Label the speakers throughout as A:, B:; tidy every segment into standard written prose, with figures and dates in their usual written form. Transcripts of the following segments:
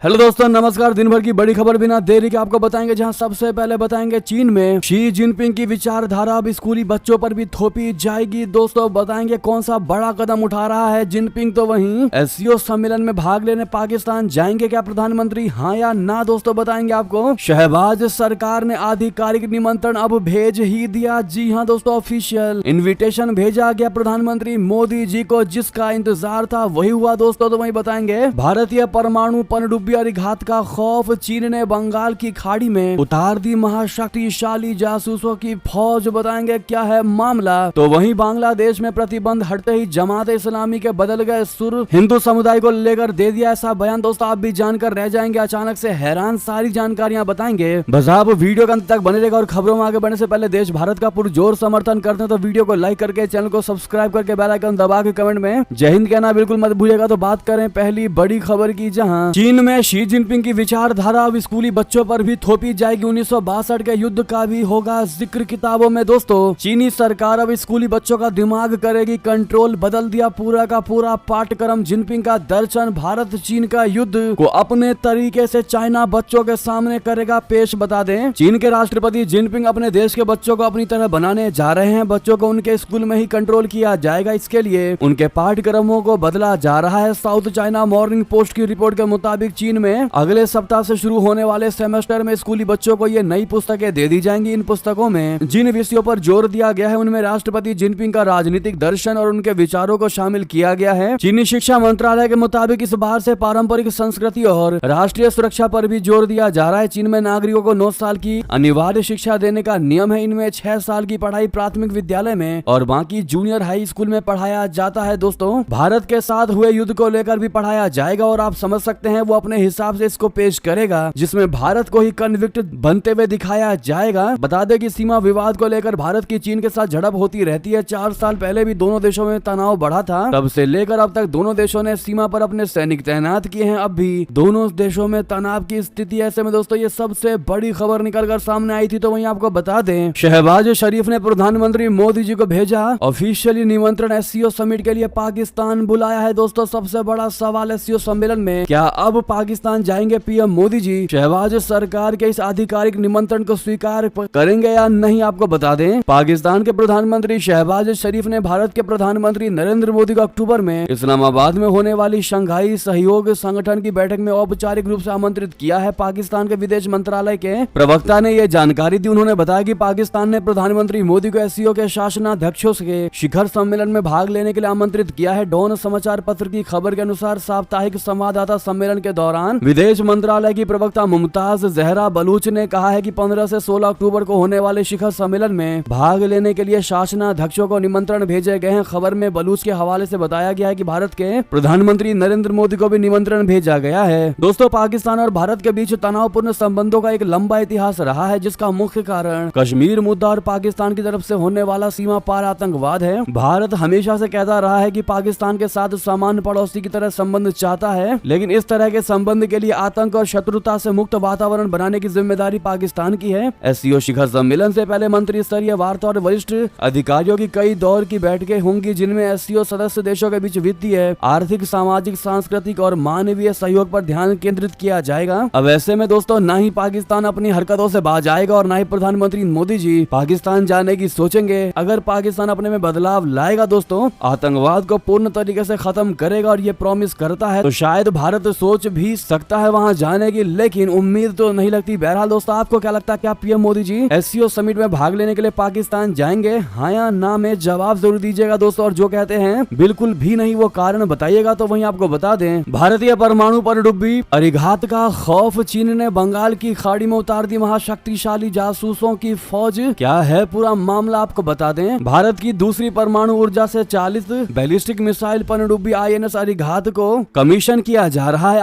A: Hello दोस्तों, नमस्कार। दिन भर की बड़ी खबर बिना देरी के आपको बताएंगे, जहां सबसे पहले बताएंगे चीन में शी जिनपिंग की विचारधारा अब स्कूली बच्चों पर भी थोपी जाएगी। दोस्तों बताएंगे कौन सा बड़ा कदम उठा रहा है जिनपिंग। तो वहीं एससीओ सम्मेलन में भाग लेने पाकिस्तान जाएंगे क्या प्रधानमंत्री, हाँ या ना? दोस्तों बताएंगे आपको। शहबाज सरकार ने आधिकारिक निमंत्रण अब भेज ही दिया। जी हाँ दोस्तों, ऑफिशियल इन्विटेशन भेजा गया प्रधानमंत्री मोदी जी को, जिसका इंतजार था वही हुआ। दोस्तों तो वही बताएंगे भारतीय परमाणु पनडुब्बी और घात का खौफ, चीन ने बंगाल की खाड़ी में उतार दी महाशक्तिशाली जासूसों की फौज। बताएंगे क्या है मामला। तो वहीं बांग्लादेश में प्रतिबंध हटते ही जमात इस्लामी के बदल गए सुर, हिंदू समुदाय को लेकर दे दिया ऐसा बयान। दोस्तों आप भी जानकर रह जाएंगे अचानक से हैरान, सारी जानकारियां बताएंगे। बस आप वीडियो के अंत तक बने रहेगा। और खबरों में आगे बढ़ने से पहले देश भारत का पुरजोर समर्थन करते हैं तो वीडियो को लाइक करके, चैनल को सब्सक्राइब करके, बेल आइकन दबा के कमेंट में जय हिंद कहना बिल्कुल मत भूलिएगा। तो बात करें पहली बड़ी खबर की, जहां चीन में शी जिनपिंग की विचारधारा अब स्कूली बच्चों पर भी थोपी जाएगी। 1962 के युद्ध का भी होगा जिक्र किताबों में। दोस्तों चीनी सरकार अब स्कूली बच्चों का दिमाग करेगी कंट्रोल, बदल दिया पूरा का पूरा पाठ्यक्रम। जिनपिंग का दर्शन, भारत चीन का युद्ध को अपने तरीके से चाइना बच्चों के सामने करेगा पेश। बता दें चीन के राष्ट्रपति जिनपिंग अपने देश के बच्चों को अपनी तरह बनाने जा रहे हैं। बच्चों को उनके स्कूल में ही कंट्रोल किया जाएगा। इसके लिए उनके पाठ्यक्रमों को बदला जा रहा है। साउथ चाइना मॉर्निंग पोस्ट की रिपोर्ट के मुताबिक चीन में अगले सप्ताह से शुरू होने वाले सेमेस्टर में स्कूली बच्चों को ये नई पुस्तकें दे दी जाएंगी। इन पुस्तकों में जिन विषयों पर जोर दिया गया है उनमें राष्ट्रपति जिनपिंग का राजनीतिक दर्शन और उनके विचारों को शामिल किया गया है। चीनी शिक्षा मंत्रालय के मुताबिक इस बार से पारंपरिक संस्कृति और राष्ट्रीय सुरक्षा पर भी जोर दिया जा रहा है। चीन में नागरिकों को 9 साल की अनिवार्य शिक्षा देने का नियम है। इनमें 6 साल की पढ़ाई प्राथमिक विद्यालय में और बाकी जूनियर हाई स्कूल में पढ़ाया जाता है। दोस्तों भारत के साथ हुए युद्ध को लेकर भी पढ़ाया जाएगा और आप समझ सकते हैं वो अपने हिसाब से इसको पेश करेगा, जिसमें भारत को ही कन्विक्ट बनते हुए दिखाया जाएगा। बता दें कि सीमा विवाद को लेकर भारत की चीन के साथ झड़प होती रहती है। 4 साल पहले भी दोनों देशों में तनाव बढ़ा था। तब से लेकर अब तक दोनों देशों ने सीमा पर अपने सैनिक तैनात किए हैं। अब भी दोनों देशों में तनाव की स्थिति। ऐसे में दोस्तों ये सबसे बड़ी खबर निकलकर सामने आई थी। तो वहीं आपको बता दें शहबाज शरीफ ने प्रधानमंत्री मोदी जी को भेजा ऑफिशियली निमंत्रण। एससीओ समिट के लिए पाकिस्तान बुलाया है। दोस्तों सबसे बड़ा सवाल एससीओ सम्मेलन में, क्या अब पाकिस्तान जाएंगे पीएम मोदी जी? शहबाज सरकार के इस आधिकारिक निमंत्रण को स्वीकार करेंगे या नहीं, आपको बता दें पाकिस्तान के प्रधानमंत्री शहबाज शरीफ ने भारत के प्रधानमंत्री नरेंद्र मोदी को अक्टूबर में इस्लामाबाद में होने वाली शंघाई सहयोग संगठन की बैठक में औपचारिक रूप से आमंत्रित किया है। पाकिस्तान के विदेश मंत्रालय के प्रवक्ता ने यह जानकारी दी। उन्होंने बताया कि पाकिस्तान ने प्रधानमंत्री मोदी को एससीओ के शासनाध्यक्षों के शिखर सम्मेलन में भाग लेने के लिए आमंत्रित किया है। डॉन समाचार पत्र की खबर के अनुसार साप्ताहिक संवाददाता सम्मेलन के दौरान विदेश मंत्रालय की प्रवक्ता मुमताज जहरा बलूच ने कहा है कि 15 से 16 अक्टूबर को होने वाले शिखर सम्मेलन में भाग लेने के लिए शासनाध्यक्षों को निमंत्रण भेजे गए हैं। खबर में बलूच के हवाले से बताया गया है कि भारत के प्रधानमंत्री नरेंद्र मोदी को भी निमंत्रण भेजा गया है। दोस्तों पाकिस्तान और भारत के बीच तनावपूर्ण संबंधों का एक लंबा इतिहास रहा है, जिसका मुख्य कारण कश्मीर मुद्दा और पाकिस्तान की तरफ से होने वाला सीमा पार आतंकवाद है। भारत हमेशा से कहता रहा है कि पाकिस्तान के साथ समान पड़ोसी की तरह संबंध चाहता है, लेकिन इस तरह के संबंध के लिए आतंक और शत्रुता से मुक्त वातावरण बनाने की जिम्मेदारी पाकिस्तान की है। एससीओ शिखर सम्मेलन से पहले मंत्री स्तरीय वार्ता और वरिष्ठ अधिकारियों की कई दौर की बैठकें होंगी, जिनमें एससीओ सदस्य देशों के बीच वित्तीय, आर्थिक, सामाजिक, सांस्कृतिक और मानवीय सहयोग पर ध्यान केंद्रित किया जाएगा। अब ऐसे में दोस्तों न ही पाकिस्तान अपनी हरकतों से बाज आएगा और न ही प्रधानमंत्री मोदी जी पाकिस्तान जाने की सोचेंगे। अगर पाकिस्तान अपने में बदलाव लाएगा दोस्तों, आतंकवाद को पूर्ण तरीके से खत्म करेगा और ये प्रॉमिस करता है, तो शायद भारत सोच भी सकता है वहां जाने की, लेकिन उम्मीद तो नहीं लगती। बहरहाल दोस्तों आपको क्या लगता है, क्या PM Modi ji SCO summit में भाग लेने के लिए पाकिस्तान जाएंगे, हाँ या ना में जवाब जरूर दीजिएगा दोस्तों। और जो कहते हैं बिल्कुल भी नहीं वो कारण बताइएगा। तो वहीं आपको बता दें भारतीय परमाणु पनडुब्बी परिघात का खौफ, चीन ने बंगाल की खाड़ी में उतार दी महाशक्तिशाली जासूसों की फौज। क्या है पूरा मामला आपको बता दें। भारत की दूसरी परमाणु ऊर्जा से 40 बैलिस्टिक मिसाइल पनडुब्बी आईएनएस अरिघात को कमीशन किया जा रहा है।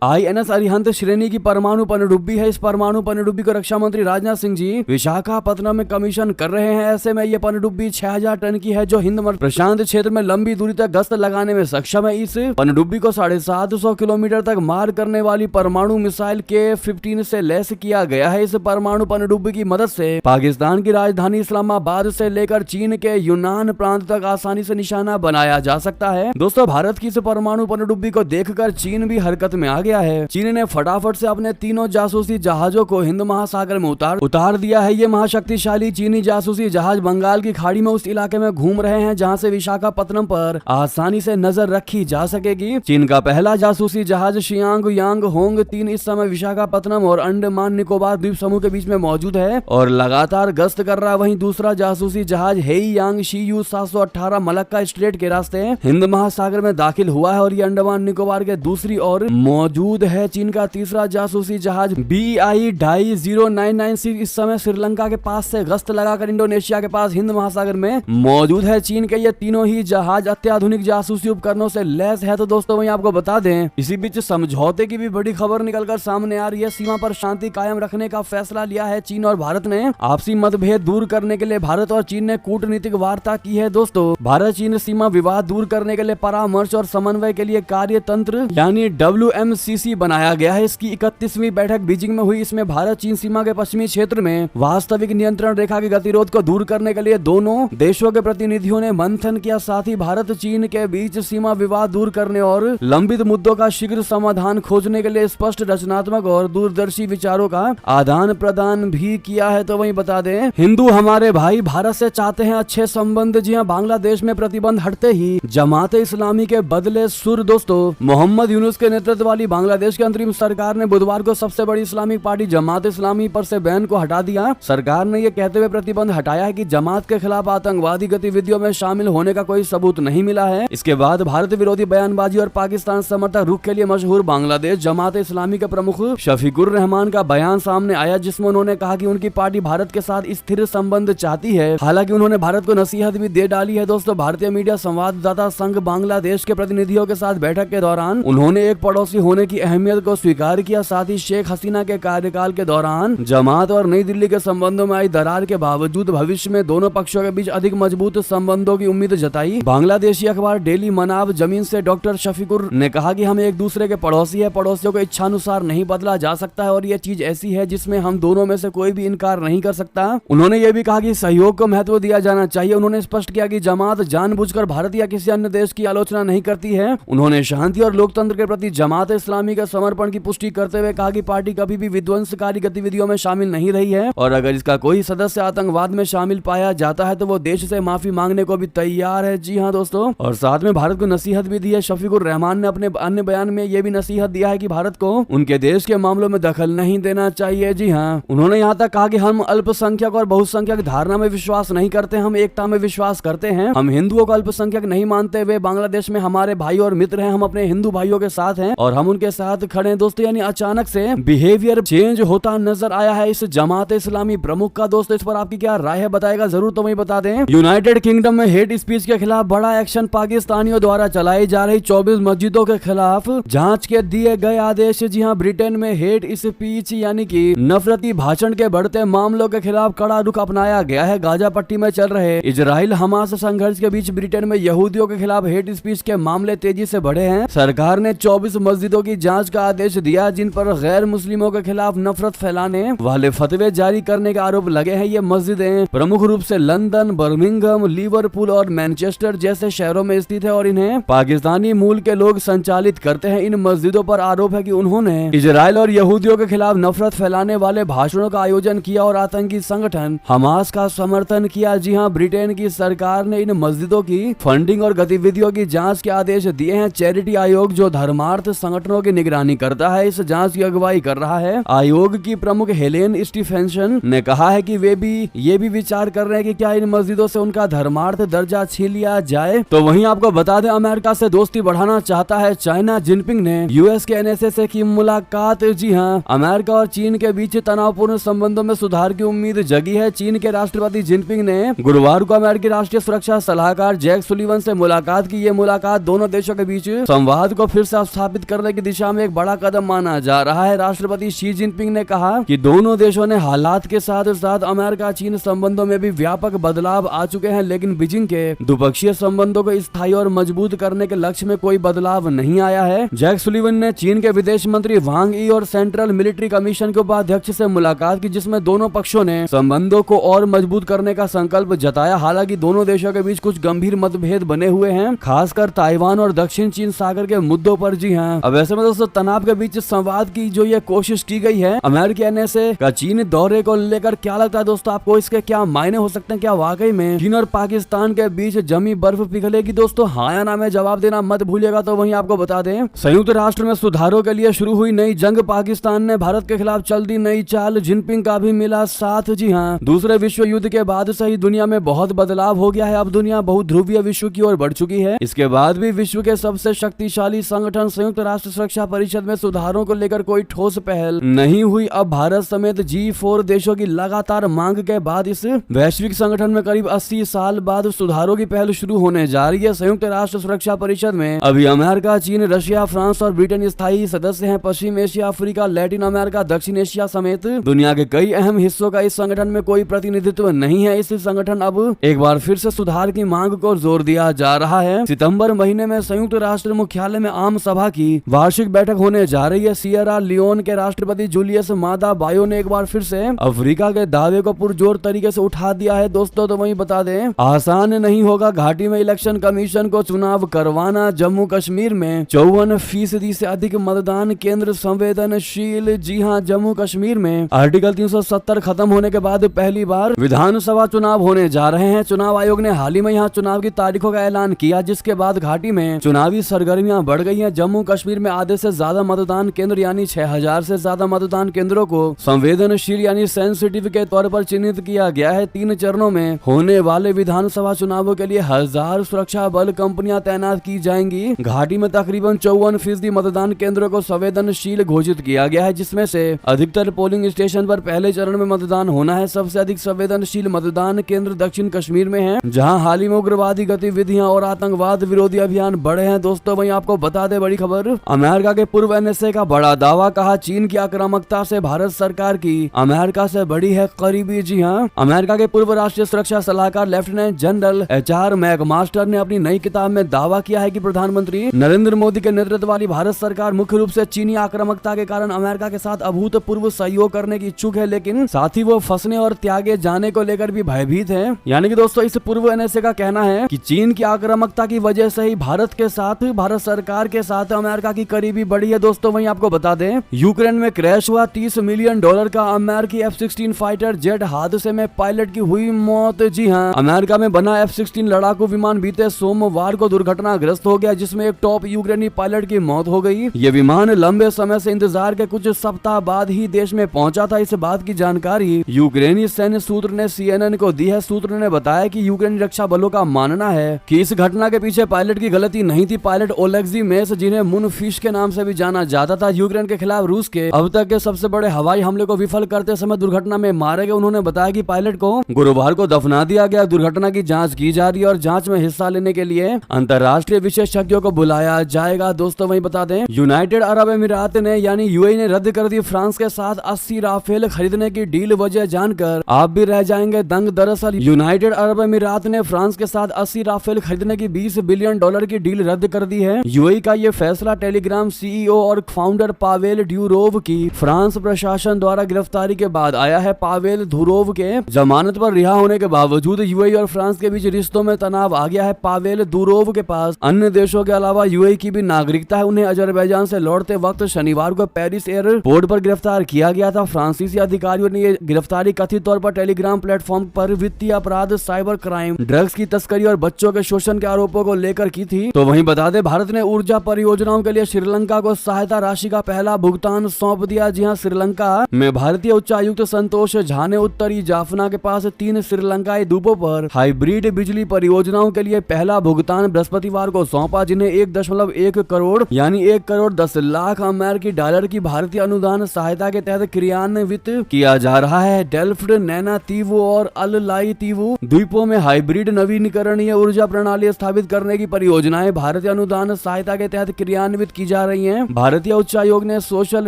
A: आईएनएस अरिहंत श्रेणी की परमाणु पनडुब्बी है। इस परमाणु पनडुब्बी को रक्षा मंत्री राजनाथ सिंह जी विशाखापत्तनम में कमीशन कर रहे हैं। ऐसे में ये पनडुब्बी 6000 टन की है, जो हिंद प्रशांत क्षेत्र में लंबी दूरी तक गश्त लगाने में सक्षम है। इस पनडुब्बी को 750 किलोमीटर तक मार करने वाली परमाणु मिसाइल K-15 से लैस किया गया है। इस परमाणु पनडुब्बी की मदद से पाकिस्तान की राजधानी इस्लामाबाद से लेकर चीन के यूनान प्रांत तक आसानी से निशाना बनाया जा सकता है। दोस्तों भारत की इस परमाणु पनडुब्बी को देखकर चीन भी हरकत में आ गया है। चीन ने फटाफट से अपने तीनों जासूसी जहाजों को हिंद महासागर में उतार दिया है। ये महाशक्तिशाली चीनी जासूसी जहाज बंगाल की खाड़ी में उस इलाके में घूम रहे हैं जहां से विशाखापत्तनम पर आसानी से नजर रखी जा सकेगी। चीन का पहला जासूसी जहाज शियांग यांग होंग 3 इस समय विशाखापत्तनम और अंडमान निकोबार द्वीप समूह के बीच में मौजूद है और लगातार गश्त कर रहा है। वहीं दूसरा जासूसी जहाज हेई यांग शीयू 718 मलक्का स्ट्रेट के रास्ते हिंद महासागर में दाखिल हुआ है और ये अंडमान निकोबार के दूसरी ओर मौजूद है। चीन का तीसरा जासूसी जहाज BI 0996 इस समय श्रीलंका के पास से गश्त लगाकर इंडोनेशिया के पास हिंद महासागर में मौजूद है। चीन के ये तीनों ही जहाज अत्याधुनिक जासूसी उपकरणों से लैस है। तो दोस्तों वहीं आपको बता दें, इसी बीच समझौते की भी बड़ी खबर निकलकर सामने आ रही है। सीमा पर शांति कायम रखने का फैसला लिया है चीन और भारत ने। आपसी मतभेद दूर करने के लिए भारत और चीन ने कूटनीतिक वार्ता की है। दोस्तों भारत चीन सीमा विवाद दूर करने के लिए परामर्श और समन्वय के लिए कार्य तंत्र यानी WMCC बनाया गया है। इसकी 31वीं बैठक बीजिंग में हुई। इसमें भारत चीन सीमा के पश्चिमी क्षेत्र में वास्तविक नियंत्रण रेखा के गतिरोध को दूर करने के लिए दोनों देशों के प्रतिनिधियों ने मंथन किया। साथ ही भारत चीन के बीच सीमा विवाद दूर करने और लंबित मुद्दों का शीघ्र समाधान खोजने के लिए स्पष्ट, रचनात्मक और दूरदर्शी विचारों का आदान प्रदान भी किया है। तो वहीं बता दें, हिंदू हमारे भाई भारत से चाहते हैं अच्छे संबंध। जी हां, बांग्लादेश में प्रतिबंध हटते ही जमाते इस्लामी के बदले सुर। दोस्तों मोहम्मद यूनुस के नेतृत्व वाली बांग्लादेश की अंतरिम सरकार ने बुधवार को सबसे बड़ी इस्लामिक पार्टी जमात इस्लामी पर से बैन को हटा दिया। सरकार ने यह कहते हुए प्रतिबंध हटाया है कि जमात के खिलाफ आतंकवादी गतिविधियों में शामिल होने का कोई सबूत नहीं मिला है। इसके बाद भारत विरोधी बयानबाजी और पाकिस्तान समर्थक रुख के लिए मशहूर बांग्लादेश जमात इस्लामी के प्रमुख शफीकुर रहमान का बयान सामने आया, जिसमें उन्होंने कहा कि उनकी पार्टी भारत के साथ स्थिर संबंध चाहती है। हालांकि उन्होंने भारत को नसीहत भी दे डाली है। दोस्तों भारतीय मीडिया संवाददाता संघ बांग्लादेश के प्रतिनिधियों के साथ बैठक के दौरान उन्होंने एक पड़ोसी होने की अहमियत को स्वीकार किया। साथ ही शेख हसीना के कार्यकाल के दौरान जमात और नई दिल्ली के संबंधों में आई दरार के बावजूद भविष्य में दोनों पक्षों के बीच अधिक मजबूत संबंधों की उम्मीद जताई। बांग्लादेशी अखबार डेली मनाब जमीन से डॉक्टर शफीकुर ने कहा कि हम एक दूसरे के पड़ोसी है, पड़ोसियों को इच्छानुसार नहीं बदला जा सकता है और यह चीज ऐसी है जिसमें हम दोनों में से कोई भी इनकार नहीं कर सकता। उन्होंने ये भी कहा कि सहयोग को महत्व दिया जाना चाहिए। उन्होंने स्पष्ट किया कि जमात जानबूझकर भारत या किसी अन्य देश की आलोचना नहीं करती है। उन्होंने शांति और लोकतंत्र के प्रति जमात इस्लामी के समर्पण की पुष्टि करते हुए कहा कि पार्टी कभी भी विध्वंसकारी गतिविधियों में शामिल नहीं रही है और अगर इसका कोई सदस्य आतंकवाद में शामिल पाया जाता है तो वो देश से माफी मांगने को भी तैयार है। जी हाँ दोस्तों, और साथ में भारत को नसीहत भी दी है। शफीकुर रहमान ने अपने अन्य बयान में ये भी नसीहत दिया है कि भारत को उनके देश के मामलों में दखल नहीं देना चाहिए। जी हाँ, उन्होंने यहाँ तक कहा कि हम अल्पसंख्यक और बहुसंख्यक धारणा में विश्वास नहीं करते, हम एकता में विश्वास करते हैं। हम हिंदुओं को अल्पसंख्यक नहीं मानते। वे बांग्लादेश में हमारे भाई और मित्र हैं। हम अपने हिंदू भाइयों के साथ हैं और हम उनके साथ खड़े हैं। दोस्तों यानी अचानक से बिहेवियर चेंज होता नजर आया है इस जमात इस्लामी प्रमुख का। दोस्तों इस पर आपकी क्या राय है बताएगा जरूर। तो वही बता दें, यूनाइटेड किंगडम में हेट स्पीच के खिलाफ बड़ा एक्शन। पाकिस्तानियों द्वारा चलाई जा रही 24 मस्जिदों के खिलाफ जांच के दिए गए आदेश। जी हां, ब्रिटेन में हेट स्पीच यानी कि नफरती भाषण के बढ़ते मामलों के खिलाफ कड़ा रुख अपनाया गया है। गाजा पट्टी में चल रहे इजराइल हमास संघर्ष के बीच ब्रिटेन में यहूदियों के खिलाफ हेट स्पीच के मामले तेजी से बढ़े हैं। सरकार ने 24 मस्जिदों की जांच का आदेश दिया जिन पर गैर मुस्लिमों के खिलाफ नफरत फैलाने वाले फतवे जारी करने के आरोप लगे हैं। ये मस्जिदें प्रमुख रूप से लंदन, बर्मिंघम, लिवरपूल और मैनचेस्टर जैसे शहरों में स्थित है और इन्हें पाकिस्तानी मूल के लोग संचालित करते हैं। इन मस्जिदों पर आरोप है कि उन्होंने इजराइल और यहूदियों के खिलाफ नफरत फैलाने वाले भाषणों का आयोजन किया और आतंकी संगठन हमास का समर्थन किया। जी हां, ब्रिटेन की सरकार ने इन मस्जिदों की फंडिंग और गतिविधियों की जांच के आदेश दिए हैं। चैरिटी आयोग जो धर्मार्थ संगठनों की निगरानी करता है, इस जांच की अगुवाई कर रहा है। आयोग की प्रमुख हेलेन स्टीफेंसन ने कहा है कि वे भी ये भी विचार कर रहे हैं कि क्या इन मस्जिदों से उनका धर्मार्थ दर्जा छीन लिया जाए। तो वहीं आपको बता दें, अमेरिका से दोस्ती बढ़ाना चाहता है चाइना। जिनपिंग ने यूएस के एनएसए से की मुलाकात। जी हां, अमेरिका और चीन के बीच तनावपूर्ण संबंधों में सुधार की उम्मीद जगी है। चीन के राष्ट्रपति जिनपिंग ने गुरुवार को अमेरिकी राष्ट्रीय सुरक्षा सलाहकार जैक सुलिवन से मुलाकात की। ये मुलाकात दोनों देशों के बीच संवाद को फिर से स्थापित करने की दिशा में एक बड़ा कदम माना जा रहा है। राष्ट्रपति शी जिनपिंग ने कहा कि दोनों देशों ने हालात के साथ साथ अमेरिका चीन संबंधों में भी व्यापक बदलाव आ चुके हैं, लेकिन बीजिंग के द्विपक्षीय संबंधों को स्थायी और मजबूत करने के लक्ष्य में कोई बदलाव नहीं आया है। जैक सुलिवन ने चीन के विदेश मंत्री वांग ई और सेंट्रल मिलिट्री कमीशन के उपाध्यक्ष से मुलाकात की, जिसमें दोनों पक्षों ने संबंधों को और मजबूत करने का संकल्प जताया। हालांकि दोनों देशों के बीच कुछ गंभीर मतभेद बने हुए हैं, खासकर ताइवान और दक्षिण चीन सागर के मुद्दों पर। जी जी हाँ। अब ऐसे में दोस्तों तनाव के बीच संवाद की जो ये कोशिश की गई है अमेरिकी एनएसए का चीन दौरे को लेकर, क्या लगता है दोस्तों आपको, इसके क्या मायने हो सकते हैं? क्या वाकई में चीन और पाकिस्तान के बीच जमी बर्फ पिघलेगी दोस्तों? हाँ या ना में जवाब देना मत भूलिएगा। तो वहीं आपको बता दें, संयुक्त राष्ट्र में सुधारों के लिए शुरू हुई नई जंग, पाकिस्तान ने भारत के खिलाफ चल दी नई चाल, जिनपिंग का भी मिला साथ। जी हाँ, दूसरे विश्व युद्ध के बाद से ही दुनिया में बहुत बदलाव हो गया है। अब दुनिया बहुध्रुवीय विश्व की ओर बढ़ चुकी है। इसके बाद भी विश्व के सबसे शक्तिशाली संगठन संयुक्त राष्ट्र सुरक्षा परिषद में सुधारों को लेकर कोई ठोस पहल नहीं हुई। अब भारत समेत G4 देशों की लगातार मांग के बाद इस वैश्विक संगठन में करीब 80 साल बाद सुधारों की पहल शुरू होने जा रही है। संयुक्त राष्ट्र सुरक्षा परिषद में अभी अमेरिका, चीन, रशिया, फ्रांस और ब्रिटेन स्थायी सदस्य हैं। पश्चिम एशिया, अफ्रीका, लैटिन अमेरिका, दक्षिण एशिया समेत दुनिया के कई अहम हिस्सों का इस संगठन में कोई प्रतिनिधित्व नहीं है। इस संगठन अब एक बार फिर से सुधार की मांग को जोर दिया जा रहा है। सितंबर महीने में संयुक्त राष्ट्र मुख्यालय में आम सभा की वार्षिक बैठक होने जा रही है। सियरा लियोन के राष्ट्रपति जूलियस मादा बायो ने एक बार फिर से अफ्रीका के दावे को पुरजोर तरीके से उठा दिया है दोस्तों। तो वहीं बता दें, आसान नहीं होगा घाटी में इलेक्शन कमीशन को चुनाव करवाना। जम्मू कश्मीर में 54% से अधिक मतदान केंद्र संवेदनशील। जी हाँ, जम्मू कश्मीर में आर्टिकल 370 खत्म होने के बाद पहली बार विधानसभा चुनाव होने जा रहे हैं। चुनाव आयोग ने हाल ही में यहाँ चुनाव की तारीखों का ऐलान किया, जिसके बाद घाटी में चुनावी सरगर्मियां बढ़ गई हैं। जम्मू कश्मीर में आधे से ज्यादा मतदान केंद्र यानी 6000 से ज्यादा मतदान केंद्रों को संवेदनशील यानी सेंसिटिव के तौर पर चिन्हित किया गया है। 3 चरणों में होने वाले विधानसभा चुनावों के लिए 1000 सुरक्षा बल कंपनियां तैनात की जाएंगी। घाटी में तकरीबन 54% मतदान केंद्रों को संवेदनशील घोषित किया गया है, जिसमें से अधिकतर पोलिंग स्टेशन पर पहले चरण में मतदान होना है। सबसे अधिक संवेदनशील मतदान केंद्र दक्षिण कश्मीर में है, जहां हाल ही में उग्रवादी गतिविधियां और आतंकवाद विरोधी अभियान बढ़े हैं। दोस्तों वहीं आपको बता दें बड़ी खबर, अमेरिका के पूर्व एनएसए का बड़ा दावा, कहा चीन की आक्रामकता से भारत सरकार की अमेरिका से बड़ी है करीबी। जी हाँ, अमेरिका के पूर्व राष्ट्रीय सुरक्षा सलाहकार लेफ्टिनेंट जनरल HR मैकमास्टर ने अपनी नई किताब में दावा किया है कि प्रधानमंत्री नरेंद्र मोदी के नेतृत्व वाली भारत सरकार मुख्य रूप से चीनी आक्रामकता के कारण अमेरिका के साथ अभूतपूर्व सहयोग करने की इच्छुक है, लेकिन साथ ही वो फंसने और त्यागे जाने को लेकर भी भयभीत है। यानी कि दोस्तों इस पूर्व एनएसए का कहना है कि चीन की आक्रामकता की वजह से ही भारत के साथ, भारत सरकार के साथ अमेरिका की करीबी बढ़ी है। दोस्तों वहीं आपको बता दें, यूक्रेन में क्रैश हुआ $30 मिलियन का अमेरिकी F-16 फाइटर जेट हादसे में पायलट की हुई मौत। जी हाँ, अमेरिका में बना F-16 लड़ाकू विमान बीते सोमवार को दुर्घटनाग्रस्त हो गया, जिसमें एक टॉप यूक्रेनी पायलट की मौत हो गई। ये विमान लंबे समय से इंतजार के कुछ सप्ताह बाद ही देश में पहुंचा था। इस बात की जानकारी यूक्रेनी सैन्य सूत्र ने CNN को दी है। सूत्र ने बताया कि यूक्रेनी रक्षा बलों का मानना है कि इस घटना के पीछे पायलट की गलती नहीं थी। पायलट ओलेक्सी मेस, जिन्हें मुनफिश के नाम से भी जाना जाता था, यूक्रेन के खिलाफ रूस के अब तक के सबसे बड़े हवाई हमले को विफल करते समय दुर्घटना में मारे गए। उन्होंने बताया कि पायलट को गुरुवार को दफना दिया गया। दुर्घटना की जांच की जा रही है और जांच में हिस्सा लेने के लिए अंतर्राष्ट्रीय विशेषज्ञों को बुलाया जाएगा। दोस्तों वहीं बता दें, यूनाइटेड अरब अमीरात ने यानी UAE ने रद्द कर दी फ्रांस के साथ 80 राफेल खरीदने की डील। वजह जानकर आप भी रह जाएंगे दंग। दरअसल यूनाइटेड अरब अमीरात ने फ्रांस के साथ 80 राफेल खरीदने की $20 बिलियन की डील रद्द कर दी है। UAE का ये फैसला टेलीग्राम CEO और फाउंडर पावेल ड्यूरोव की फ्रांस प्रशासन द्वारा गिरफ्तारी के बाद आया है। पावेल धुरोव के जमानत पर रिहा होने के बावजूद UAE और फ्रांस के बीच रिश्तों में तनाव आ गया है। पावेल धुरोव के पास अन्य देशों के अलावा UAE की भी नागरिकता है। उन्हें अजरबैजान से लौटते वक्त शनिवार को पेरिस एयरपोर्ट पर गिरफ्तार किया गया था। फ्रांसीसी अधिकारियों ने ये गिरफ्तारी कथित तौर पर टेलीग्राम प्लेटफॉर्म पर वित्तीय अपराध, साइबर क्राइम, ड्रग्स की तस्करी और बच्चों के शोषण के आरोपों को लेकर की थी। तो वहीं बता दें, भारत ने ऊर्जा परियोजनाओं के लिए श्रीलंका को सहायता राशि का पहला भुगतान सौंप दिया। जी हां, श्रीलंका में भारतीय उच्चायुक्त संतोष झा ने उत्तरी जाफना के पास 3 श्रीलंकाई द्वीपों पर हाइब्रिड बिजली परियोजनाओं के लिए पहला भुगतान बृहस्पतिवार को सौंपा, जिन्हें 1.1 करोड़ यानी 1 करोड़ 10 लाख अमेरिकी डॉलर की भारतीय अनुदान सहायता के तहत क्रियान्वित किया जा रहा है। डेल्फ्ट, नैना तीवु और अल-लाई तीवु द्वीपों में हाइब्रिड नवीनीकरणीय ऊर्जा प्रणाली स्थापित करने की परियोजनाएं भारतीय अनुदान सहायता के तहत क्रियान्वित की जा रही हैं। भारतीय उच्चायोग ने सोशल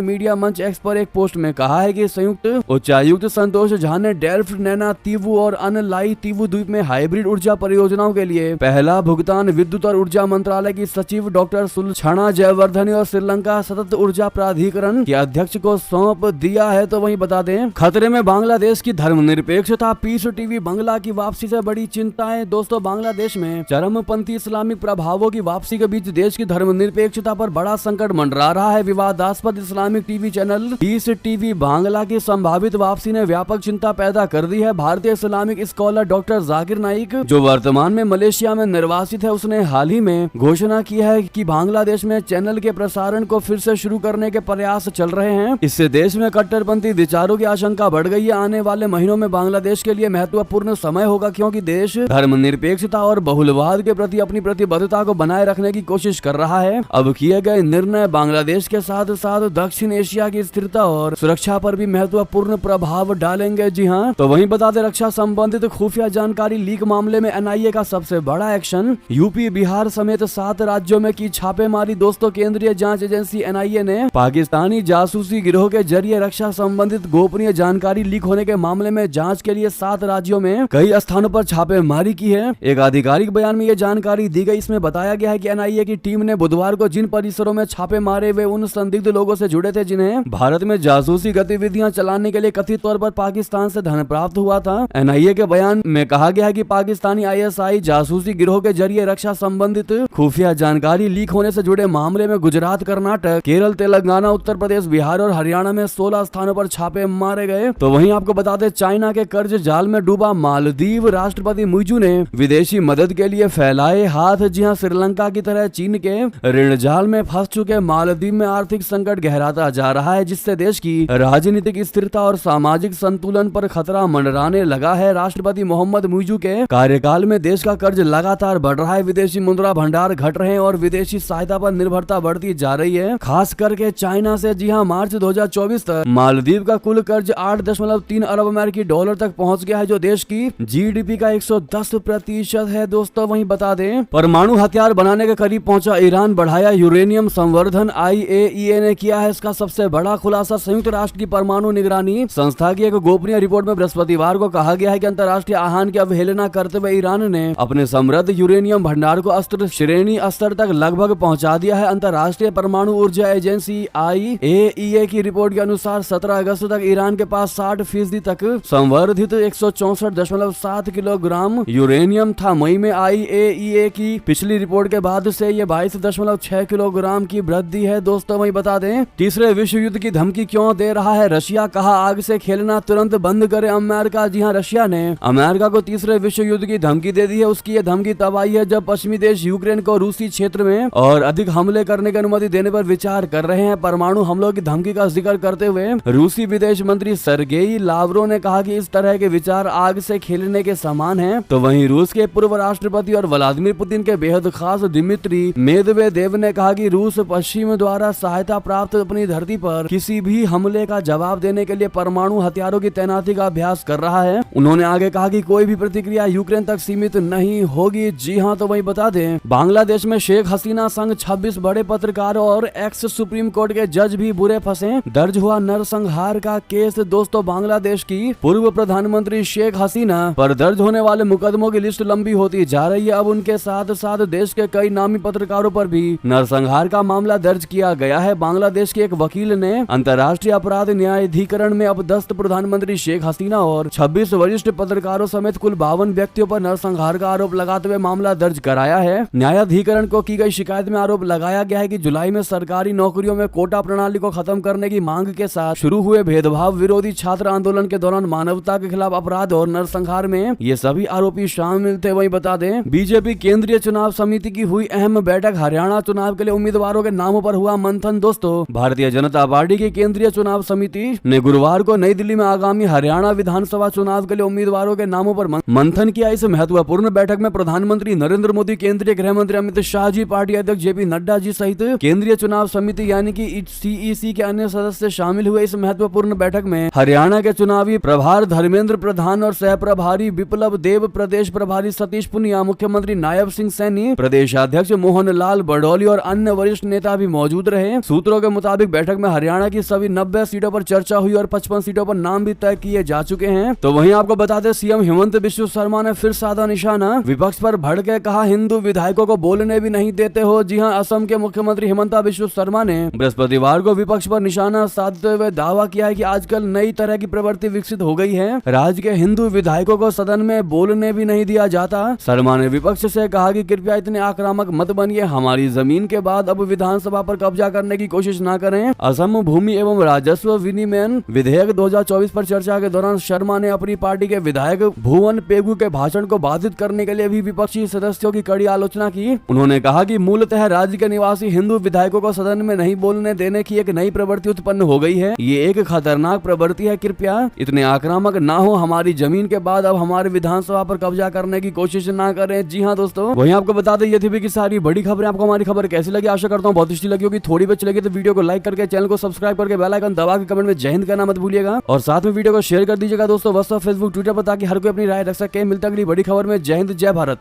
A: मीडिया मंच X पर एक पोस्ट में कहा है कि संयुक्त उच्चायुक्त संतोष झा ने डेल्फ्ट, नैना तीवु और अल-लाई तीवु द्वीप में हाइब्रिड ऊर्जा परियोजनाओं के लिए पहला भुगतान विद्युत और ऊर्जा मंत्रालय की सचिव डॉक्टर सुलक्षणा जयवर्धने और श्रीलंका सतत ऊर्जा प्राधिकरण के अध्यक्ष को सौंप दिया है। तो वहीं बता दें, खतरे में बांग्लादेश की धर्मनिरपेक्षता, पीस टीवी बंगला की वापसी से बड़ी चिंताएं। दोस्तों बांग्लादेश में चरमपंथी इस्लामिक प्रभावों की वापसी के बीच देश की धर्मनिरपेक्ष धर्मनिरपेक्षता पर बड़ा संकट मंडरा रहा है। विवादास्पद Islamic TV channel Peace TV Bangla की संभावित वापसी ने व्यापक चिंता पैदा कर दी है। भारतीय Islamic scholar doctor Zakir Naik, जो वर्तमान में मलेशिया में निर्वासित है, उसने हाल ही में घोषणा की है कि बांग्लादेश में चैनल के प्रसारण को फिर से शुरू करने के प्रयास चल रहे हैं। इससे देश में कट्टरपंथी विचारों की आशंका बढ़ गई है। आने वाले महीनों में बांग्लादेश के लिए महत्वपूर्ण समय होगा, क्योंकि देश धर्मनिरपेक्षता और बहुलवाद के प्रति अपनी प्रतिबद्धता को बनाए रखने की कोशिश कर रहा है। अब किए गए निर्णय बांग्लादेश के साथ साथ दक्षिण एशिया की स्थिरता और सुरक्षा पर भी महत्वपूर्ण प्रभाव डालेंगे। जी हाँ, तो वहीं बता दें, रक्षा संबंधित खुफिया जानकारी लीक मामले में एनआईए का सबसे बड़ा एक्शन। यूपी, बिहार समेत 7 राज्यों में की छापेमारी। दोस्तों, केंद्रीय जांच एजेंसी एनआईए ने पाकिस्तानी जासूसी गिरोह के जरिए रक्षा संबंधित गोपनीय जानकारी लीक होने के मामले में जांच के लिए 7 राज्यों में कई स्थानों पर छापेमारी की है। एक आधिकारिक बयान में ये जानकारी दी गई। इसमें बताया गया है कि एनआईए की टीम ने बुधवार को जिन परिसरों में छापे मारे वे उन संदिग्ध लोगों से जुड़े थे जिन्हें भारत में जासूसी गतिविधियां चलाने के लिए कथित तौर पर पाकिस्तान से धन प्राप्त हुआ था। एनआईए के बयान में कहा गया है कि पाकिस्तानी आईएसआई जासूसी गिरोह के जरिए रक्षा संबंधित खुफिया जानकारी लीक होने से जुड़े मामले में गुजरात, कर्नाटक, केरल, तेलंगाना, उत्तर प्रदेश, बिहार और हरियाणा में 16 स्थानों पर छापे मारे गए। तो वहीं आपको बता दें, चाइना के कर्ज जाल में डूबा मालदीव। राष्ट्रपति मुइजू ने विदेशी मदद के लिए फैलाए हाथ। जी हां, श्रीलंका की तरह चीन के ऋण जाल में फंस चुके मालदीव में आर्थिक संकट गहराता जा रहा है, जिससे देश की राजनीतिक स्थिरता और सामाजिक संतुलन पर खतरा मंडराने लगा है। राष्ट्रपति मोहम्मद मुइजू के कार्यकाल में देश का कर्ज लगातार बढ़ रहा है, विदेशी मुद्रा भंडार घट रहे हैं और विदेशी सहायता पर निर्भरता बढ़ती जा रही है, खास करके चाइना से। जी हां, मार्च 2024 तक मालदीव का कुल कर्ज 8.3 अरब अमेरिकी डॉलर तक पहुंच गया है, जो देश की जीडीपी का 110% है। दोस्तों, वहीं बता दें, परमाणु हथियार बनाने के करीब पहुंचा ईरान, बढ़ाया यूरेनियम संवर्धन। आईएईए ने किया है इसका सबसे बड़ा खुलासा। संयुक्त राष्ट्र की परमाणु निगरानी संस्था की एक गोपनीय रिपोर्ट में बृहस्पतिवार को कहा गया है कि अंतर्राष्ट्रीय आह्वान की अवहेलना करते हुए ईरान ने अपने समृद्ध यूरेनियम भंडार को अस्त्र श्रेणी स्तर तक लगभग पहुंचा दिया है। अंतर्राष्ट्रीय परमाणु ऊर्जा एजेंसी आईएईए की रिपोर्ट के अनुसार 17 अगस्त तक ईरान के पास 60% तक संवर्धित 164.7 किलोग्राम यूरेनियम था। मई में आईएईए की पिछली रिपोर्ट के बाद से ये 22.6 किलोग्राम की वृद्धि है। दोस्तों, वही बता दें, तीसरे विश्व युद्ध की धमकी क्यों दे रहा है रशिया, कहा आग से खेलना तुरंत बंद करे अमेरिका। जी हां, रशिया ने अमेरिका को तीसरे विश्व युद्ध की धमकी दे दी है। उसकी ये धमकी तब आई है जब पश्चिमी देश यूक्रेन को रूसी क्षेत्र में और अधिक हमले करने की अनुमति देने पर विचार कर रहे हैं। परमाणु हमलों की धमकी का जिक्र करते हुए रूसी विदेश मंत्री सर्गेई लावरोव ने कहा कि इस तरह के विचार आग से खेलने के समान हैं। तो वहीं रूस के पूर्व राष्ट्रपति और व्लादिमीर पुतिन के बेहद खास दिमित्री मेदवेदेव ने कहा कि रूस पश्चिम द्वारा सहायता प्राप्त अपनी धरती पर किसी भी हमले का जवाब देने के लिए परमाणु हथियारों की तैनाती का अभ्यास कर रहा है। उन्होंने आगे कहा कि कोई भी प्रतिक्रिया यूक्रेन तक सीमित नहीं होगी। जी हां, तो वही बता दें, बांग्लादेश में शेख हसीना संग 26 बड़े पत्रकारों और एक्स सुप्रीम कोर्ट के जज भी बुरे फंसे। दर्ज हुआ नरसंहार का केस। दोस्तों, बांग्लादेश की पूर्व प्रधानमंत्री शेख हसीना पर दर्ज होने वाले मुकदमों की लिस्ट लंबी होती जा रही है। अब उनके साथ साथ देश के कई नामी पत्रकारों पर भी नरसंहार का मामला दर्ज किया गया है। बांग्लादेश के एक वकील ने अंतर्राष्ट्रीय अपराध न्यायाधिकरण में अपदस्थ प्रधानमंत्री शेख हसीना और 26 वरिष्ठ पत्रकारों समेत कुल 52 व्यक्तियों पर नरसंहार का आरोप लगाते हुए मामला दर्ज कराया है। न्यायाधिकरण को की गई शिकायत में आरोप लगाया गया है कि जुलाई में सरकारी नौकरियों में कोटा प्रणाली को खत्म करने की मांग के साथ शुरू हुए भेदभाव विरोधी छात्र आंदोलन के दौरान मानवता के खिलाफ अपराध और नरसंहार में ये सभी आरोपी शामिल थे। वही बता दें, बीजेपी केंद्रीय चुनाव समिति की हुई अहम बैठक। हरियाणा चुनाव के लिए उम्मीदवारों के नामों पर हुआ मंथन। दोस्तों, भारतीय जनता पार्टी की केंद्रीय चुनाव समिति ने गुरुवार को नई दिल्ली में आगामी हरियाणा विधानसभा चुनाव के लिए उम्मीदवारों के नामों पर मंथन किया। इस महत्वपूर्ण बैठक में प्रधानमंत्री नरेंद्र मोदी, केंद्रीय गृह मंत्री अमित शाह जी, पार्टी अध्यक्ष जेपी नड्डा जी सहित केंद्रीय चुनाव समिति यानी कि सीईसी के अन्य सदस्य शामिल हुए। इस महत्वपूर्ण बैठक में हरियाणा के चुनावी प्रभार धर्मेंद्र प्रधान और सह प्रभारी विप्लव देव, प्रदेश प्रभारी सतीश पुनिया, मुख्यमंत्री नायब सिंह सैनी, प्रदेश अध्यक्ष मोहन लाल बडौली और अन्य वरिष्ठ नेता भी मौजूद रहे। सूत्रों के मुताबिक बैठक में हरियाणा की सभी 90 सीटों पर चर्चा हुई और 55 सीटों पर नाम भी तय किए जा चुके हैं। तो वहीं आपको बता दें, सीएम हेमंत बिश्व शर्मा ने फिर साधा निशाना। विपक्ष पर भड़के कहा, हिंदू विधायकों को बोलने भी नहीं देते हो। जी हां, असम के मुख्यमंत्री हेमंता बिश्व शर्मा ने बृहस्पतिवार को विपक्ष पर निशाना साधते हुए दावा किया है कि आजकल नई तरह की प्रवृत्ति विकसित हो गई है। राज्य के हिंदू विधायकों को सदन में बोलने भी नहीं दिया जाता। शर्मा ने विपक्ष से कहा कि कृपया इतने आक्रामक मत बनिए, हमारी जमीन चीन के बाद अब विधानसभा पर कब्जा करने की कोशिश न करें। असम भूमि एवं राजस्व विनिमयन विधेयक 2024 पर चर्चा के दौरान शर्मा ने अपनी पार्टी के विधायक भुवन पेगु के भाषण को बाधित करने के लिए भी विपक्षी सदस्यों की कड़ी आलोचना की। उन्होंने कहा कि मूलतः राज्य के निवासी हिंदू विधायकों को सदन में नहीं बोलने देने की एक नई प्रवृत्ति उत्पन्न हो गई है। ये एक खतरनाक प्रवृत्ति है, कृपया इतने आक्रामक ना हो। हमारी जमीन के बाद अब हमारे विधानसभा पर कब्जा करने की कोशिश ना करें। जी हाँ दोस्तों, वहीं आपको बता दें ये थी भी की सारी बड़ी खबरें। आपको हमारी खबर कैसी लगी? आशा करता हूँ बहुत अच्छी लगी होगी। थोड़ी बहुत लगी तो वीडियो को लाइक करके चैनल को सब्सक्राइब करके बेल आइकन दबा के कमेंट में जय हिंद कहना मत भूलिएगा और साथ में वीडियो को शेयर कर दीजिएगा दोस्तों व्हाट्सएप फेसबुक ट्विटर पर, ताकि हर कोई अपनी राय रख सके। मिलता अगली बड़ी खबर में। जय हिंद, जय भारत।